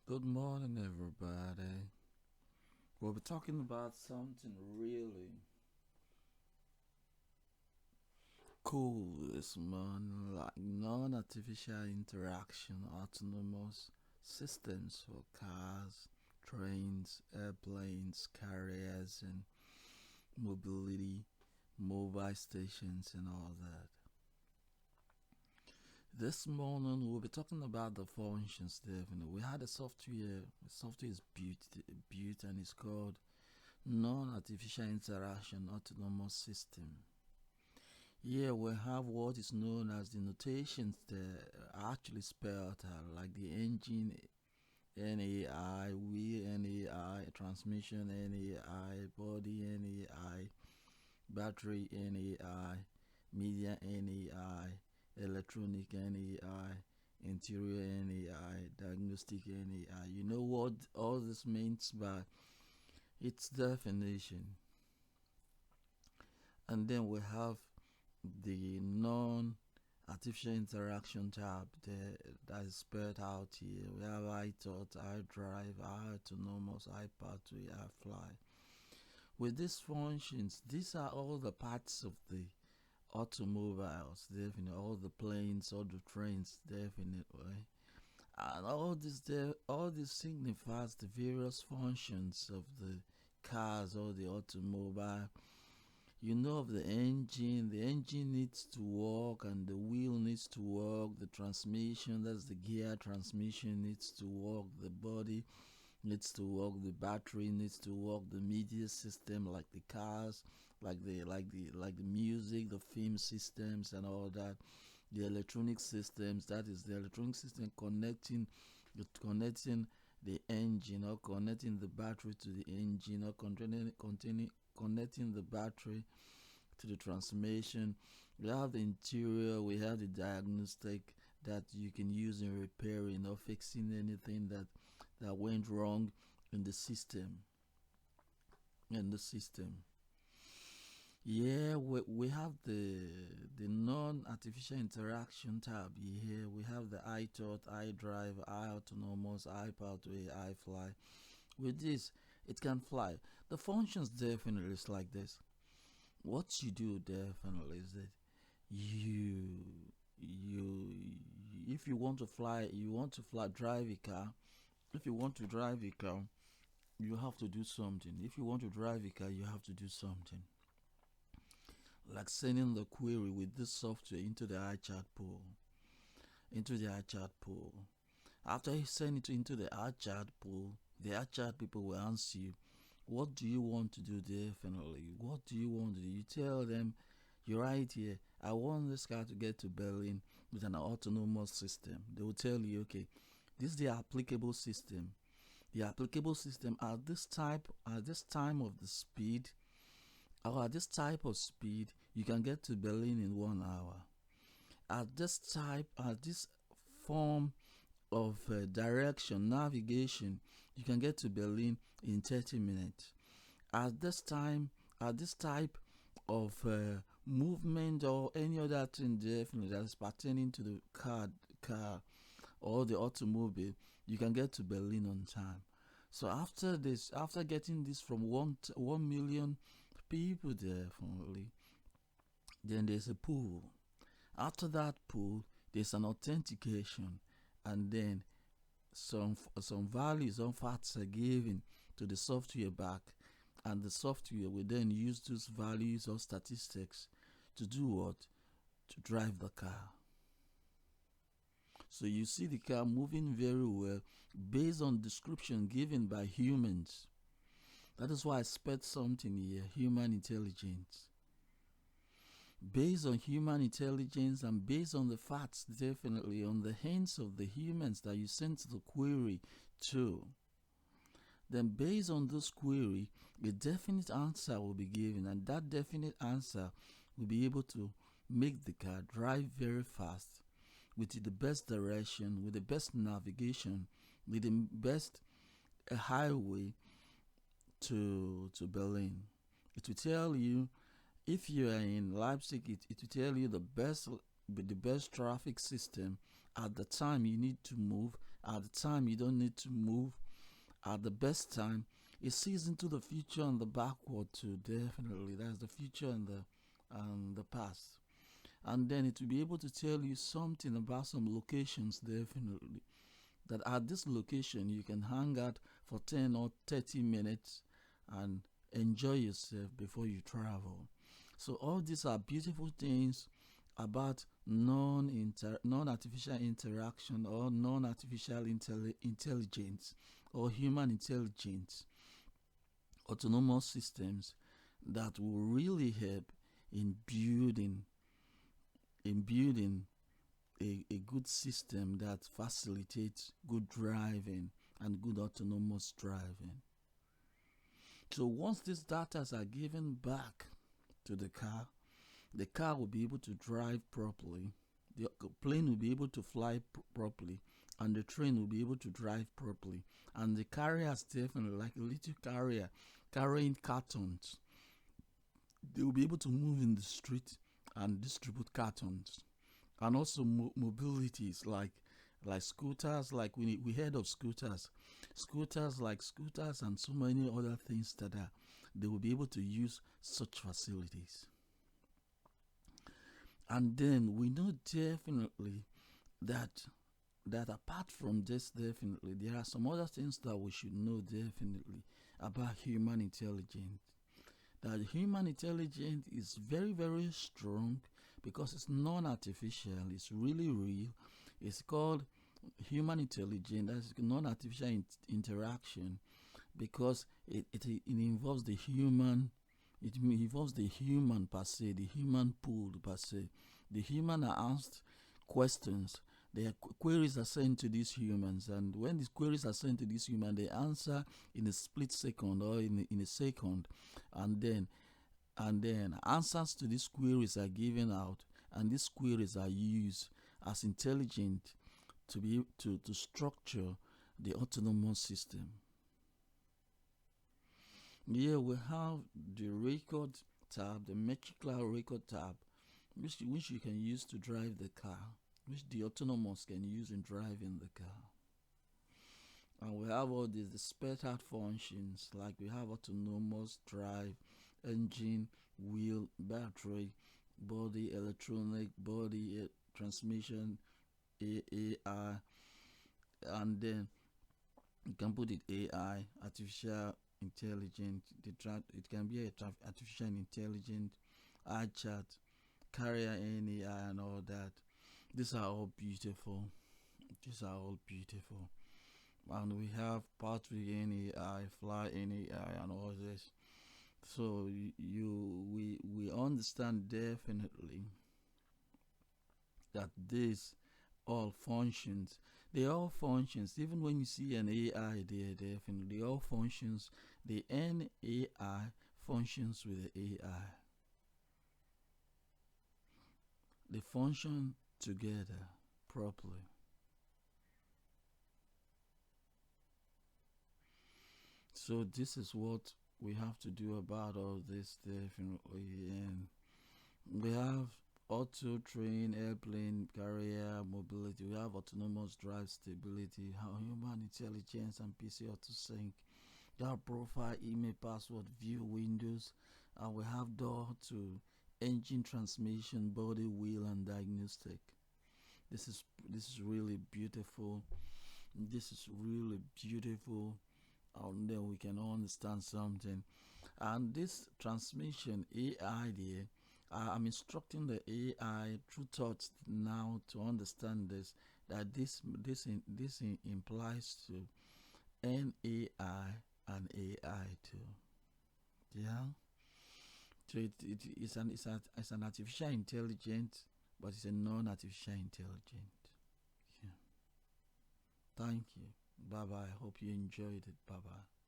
Good morning, everybody. We'll be talking about something really cool this morning, like non artificial interaction, autonomous systems for cars, trains, airplanes, carriers, and mobility, mobile stations, and all that. This morning, we'll be talking about the functions, definitely. We had a software, the software is built and it's called non-artificial interaction autonomous system. Here we have what is known as the notations that are actually spelled out, like the engine NAI, wheel NAI, transmission NAI, body NAI, battery NAI, media NAI, electronic NAI, interior NAI, diagnostic NAI. You know what all this means by its definition. And then we have the non artificial interaction tab there that is spelled out here. We have iThought, iDrive, iAutonomous, iPathway, iFly. With these functions, these are all the parts of the automobiles, definitely, all the planes, all the trains, definitely. And all this signifies the various functions of the cars or the automobile. You know of the engine needs to work and the wheel needs to work, the transmission, that's the gear transmission needs to work, the body needs to work, the battery needs to work, the media system like the cars, like the music, the film systems and all that, the electronic systems, that is the electronic system connecting the engine or connecting the battery to the engine or connecting the battery to the transmission. We have the interior, we have the diagnostic that you can use in repairing or fixing anything that went wrong in the system. In the system. Yeah, we have the non-artificial interaction tab here. We have the iThought, iDrive, iAutonomous, iPathway, iFly. With this, it can fly. The functions definitely is like this. What you do definitely is that you you if you want to fly, drive a car. If you want to drive a car, you have to do something. If you want to drive a car, you have to do something. Like sending the query with this software into the iChat pool. Into the iChat pool. After you send it into the iChat pool, the iChat people will answer you, what do you want to do definitely? What do you want to do? You tell them, you're right here. I want this car to get to Berlin with an autonomous system. They will tell you, okay, this is the applicable system. The applicable system at this time of the speed, or at this type of speed, you can get to Berlin in 1 hour. At this form of direction, navigation, you can get to Berlin in 30 minutes. At this type of movement or any other thing definitely that is pertaining to the car or the automobile, you can get to Berlin on time. So after this, after getting this from 1 million people definitely, then there's a pool. After that pool, there's an authentication, and then some values, some facts are given to the software back, and the software will then use those values or statistics to do what? To drive the car. So you see the car moving very well based on description given by humans. That is why I expect something here, human intelligence. Based on human intelligence and based on the facts, definitely on the hands of the humans that you sent the query to, then based on this query, a definite answer will be given, and that definite answer will be able to make the car drive very fast with the best direction, with the best navigation, with the best highway to Berlin. It will tell you, if you are in Leipzig, it will tell you the best traffic system at the time you need to move At the time you don't need to move. At the best time, it sees into the future and the backward too. Definitely, that's the future and the past. And then it will be able to tell you something about some locations. Definitely, that at this location you can hang out for 10 or 30 minutes and enjoy yourself before you travel. So all these are beautiful things about non-artificial interaction or non-artificial intelligence or human intelligence, autonomous systems that will really help in building a good system that facilitates good driving and good autonomous driving. So once these data are given back to the car will be able to drive properly, the plane will be able to fly properly, and the train will be able to drive properly. And the carriers, definitely, like a little carrier carrying cartons, they will be able to move in the street and distribute cartons. And also mobilities like scooters, like we heard of scooters and so many other things that are, they will be able to use such facilities. And then we know definitely that apart from this, definitely there are some other things that we should know definitely about human intelligence. That human intelligence is very, very strong because it's non-artificial, it's really real. It's called human intelligence, that's non-artificial interaction, because it involves the human. It involves the human per se, the human pool per se. The human are asked questions. Their queries are sent to these humans, and when these queries are sent to these humans, they answer in a split second or in a second, and then answers to these queries are given out, and these queries are used as intelligent to be to structure the autonomous system. Here we have the record tab, the metrical record tab, which you can use to drive the car, which the autonomous can use in driving the car. And we have all these the spare out functions, like we have autonomous drive, engine, wheel, battery, body, electronic, body, transmission, AI, and then you can put it AI, artificial intelligent. It can be artificial intelligent, iChat, carrier NAI, and all that. These are all beautiful. These are all beautiful. And we have Patrick NAI, Fly NAI, and all this. So we understand definitely that these all functions. They all functions. Even when you see an AI there, definitely all functions. The NAI functions with the AI. They function together properly. So this is what we have to do about all this, definitely. And we have auto train, airplane, carrier, mobility. We have autonomous drive, stability, how human intelligence, and PC auto sync. We have profile, email, password, view, windows, and we have door to engine, transmission, body, wheel, and diagnostic. This is really beautiful. This is really beautiful. And then we can understand something. And this transmission AI there, I'm instructing the AI through thoughts now to understand this. That this implies to NAI and AI too. Yeah. So it's an artificial intelligence, but it's a non-artificial intelligence. Yeah. Thank you. Bye bye. Hope you enjoyed it. Bye bye.